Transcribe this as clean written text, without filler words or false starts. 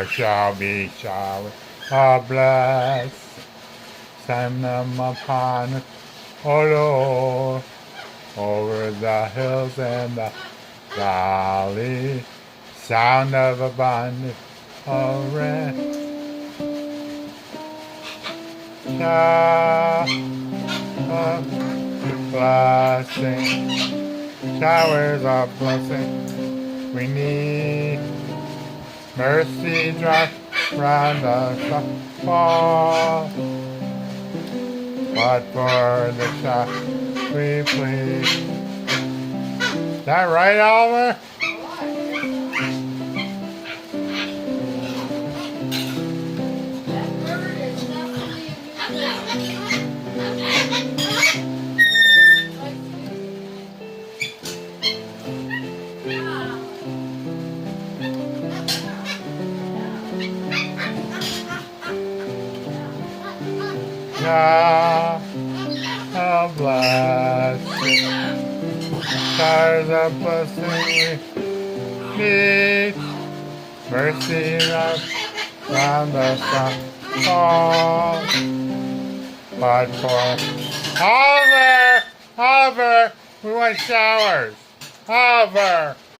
there shall be showers of blessing. Send them upon us, O Lord, over the hills and the valley. Sound of abundance of rain. Shower of blessing. Showers of blessing. We need mercy drop round us fall. But for the shower we plead. Is that right, Oliver? God of blessing, showers of blessing we need, mercy round us all. But for Oliver, we want showers. Oliver.